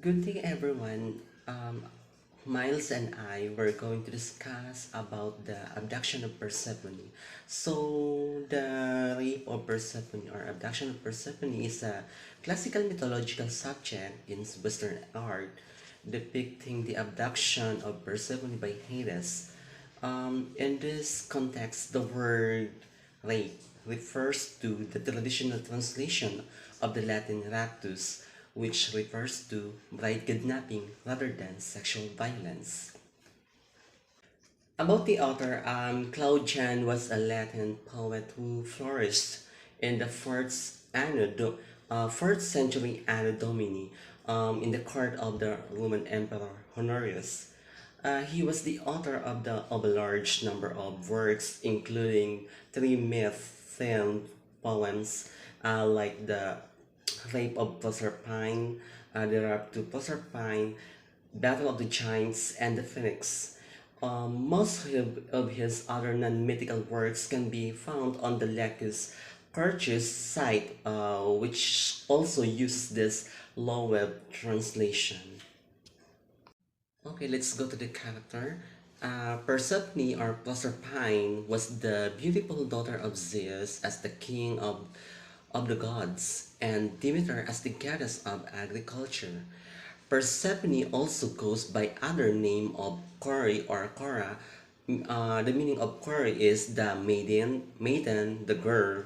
Good day, everyone. Miles and I were going to discuss about the abduction of Persephone. So, the rape of Persephone or abduction of Persephone is a classical mythological subject in Western art depicting the abduction of Persephone by Hades. In this context, the word rape refers to the traditional translation of the Latin raptus, which refers to bride kidnapping rather than sexual violence. About the author, Claudian was a Latin poet who flourished in the 4th century Anno Domini in the court of the Roman Emperor Honorius. He was the author of a large number of works, including three myth-themed poems like the Rape of Persephone, the Rape of Persephone, Battle of the Giants, and the Phoenix. Most of his other non-mythical works can be found on the Lacus Purchase site, which also uses this low web translation. Okay, let's go to the character. Persephone or Proserpine was the beautiful daughter of Zeus as the king of the gods, and Demeter as the goddess of agriculture. Persephone also goes by other name of Kori or Kora. The meaning of Kori is the maiden, the girl,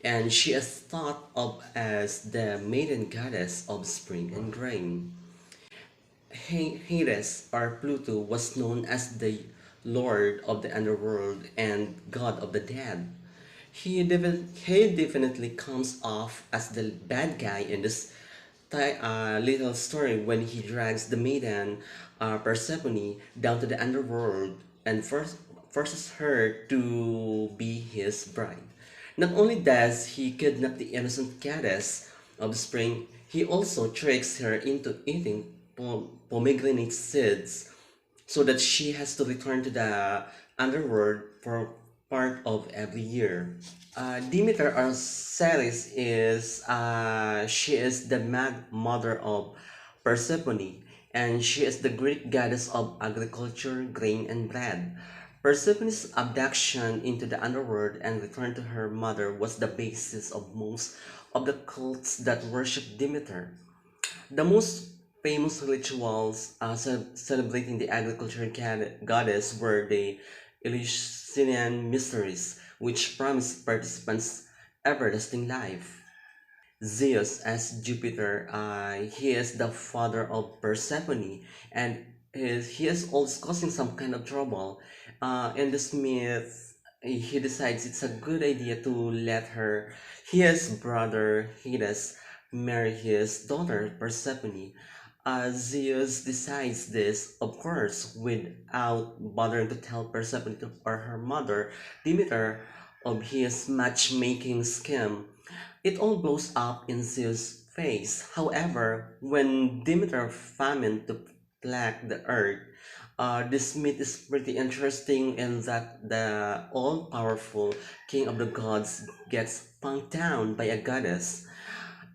and she is thought of as the maiden goddess of spring and grain. Hades or Pluto was known as the lord of the underworld and god of the dead. He definitely comes off as the bad guy in this little story when he drags the maiden Persephone down to the underworld and forces her to be his bride. Not only does he kidnap the innocent goddess of spring, he also tricks her into eating pomegranate seeds so that she has to return to the underworld for part of every year. Demeter or Ceres is she is the mother of Persephone, and she is the Greek goddess of agriculture, grain, and bread. Persephone's abduction into the underworld and return to her mother was the basis of most of the cults that worship Demeter. The most famous rituals celebrating the agriculture goddess were the Eleusinian Mysteries, which promised participants everlasting life. Zeus as Jupiter, he is the father of Persephone, and he is always causing some kind of trouble. In this myth, he decides it's a good idea to let his brother Hades, marry his daughter Persephone. Zeus decides this, of course, without bothering to tell Persephone or her mother, Demeter, of his matchmaking scheme. It all blows up in Zeus' face. However, when Demeter famine to plague the earth, this myth is pretty interesting in that the all-powerful king of the gods gets punked down by a goddess.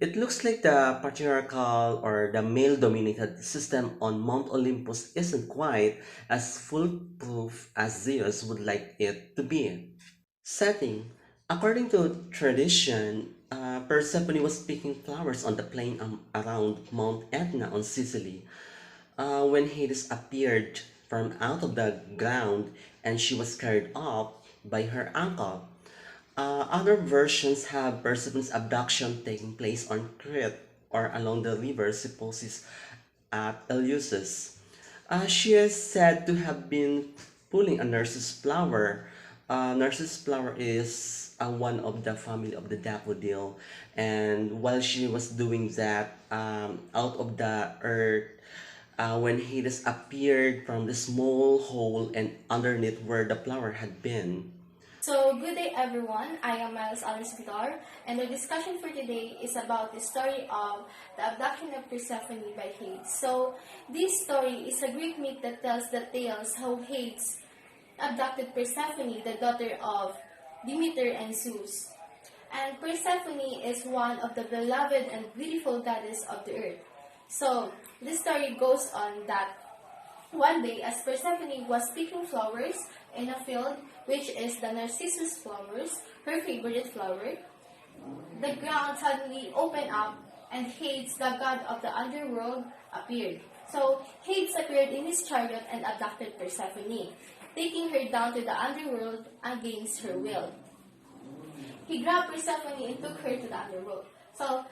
It looks like the patriarchal or the male-dominated system on Mount Olympus isn't quite as foolproof as Zeus would like it to be. Setting. According to tradition, Persephone was picking flowers on the plain around Mount Etna on Sicily. When Hades appeared from out of the ground and she was carried off by her uncle. Other versions have Persephone's abduction taking place on Crete or along the river Siposis at Eleusis. She is said to have been pulling a nurse's flower. Nurse's flower is one of the family of the daffodil, and while she was doing that, out of the earth, when Hades appeared from the small hole and underneath where the flower had been. So, good day everyone. I am Miles Alice Vitor, and the discussion for today is about the story of the abduction of Persephone by Hades. So, this story is a Greek myth that tells the tales how Hades abducted Persephone, the daughter of Demeter and Zeus. And Persephone is one of the beloved and beautiful goddess of the earth. So, this story goes on that one day, as Persephone was picking flowers in a field, which is the narcissus flowers, her favorite flower, the ground suddenly opened up and Hades, the god of the underworld, appeared. So Hades appeared in his chariot and abducted Persephone, taking her down to the underworld against her will. He grabbed Persephone and took her to the underworld. So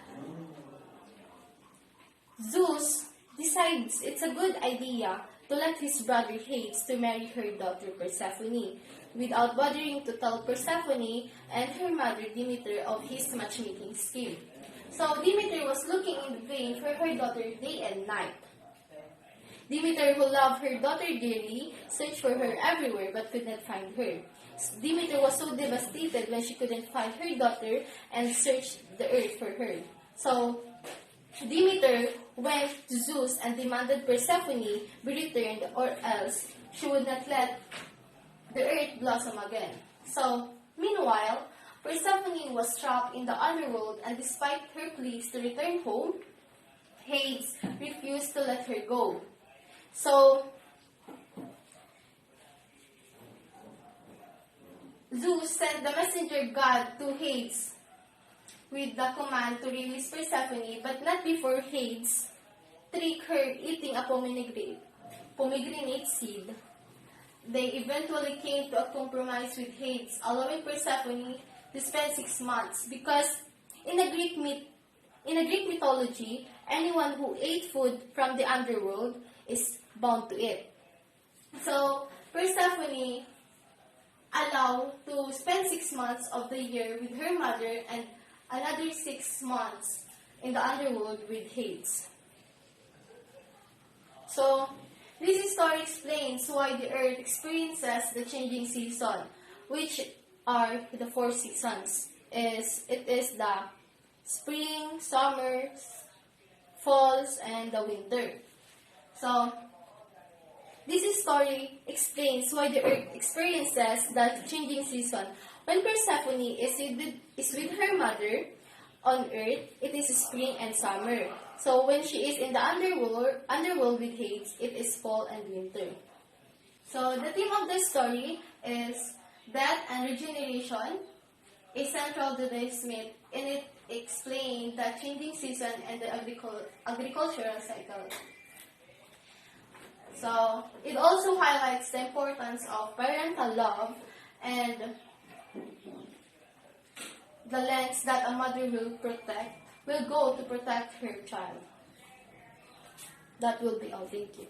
Zeus decides it's a good idea to let his brother Hades to marry her daughter Persephone, without bothering to tell Persephone and her mother Demeter of his matchmaking scheme. So Demeter was looking in vain for her daughter day and night. Demeter, who loved her daughter dearly, searched for her everywhere but could not find her. Demeter was so devastated when she couldn't find her daughter and searched the earth for her. So Demeter went to Zeus and demanded Persephone be returned, or else she would not let the earth blossom again. So, meanwhile, Persephone was trapped in the underworld, and despite her pleas to return home, Hades refused to let her go. So, Zeus sent the messenger god to Hades with the command to release Persephone, but not before Hades tricked her eating a pomegranate seed. They eventually came to a compromise with Hades, allowing Persephone to spend 6 months, because in a Greek mythology, anyone who ate food from the underworld is bound to it. So Persephone allowed to spend 6 months of the year with her mother and another 6 months in the underworld with Hades. So, this story explains why the earth experiences the changing season, which are the 4 seasons. It is the spring, summer, falls, and the winter. So, this story explains why the earth experiences the changing season. When Persephone is with her mother on earth, it is spring and summer. So when she is in the underworld with Hades, it is fall and winter. So the theme of the story is death and regeneration is central to this myth, and it explains the changing season and the agricultural cycle. So it also highlights the importance of parental love and the lengths that a mother will go to protect her child. That will be all. Thank you.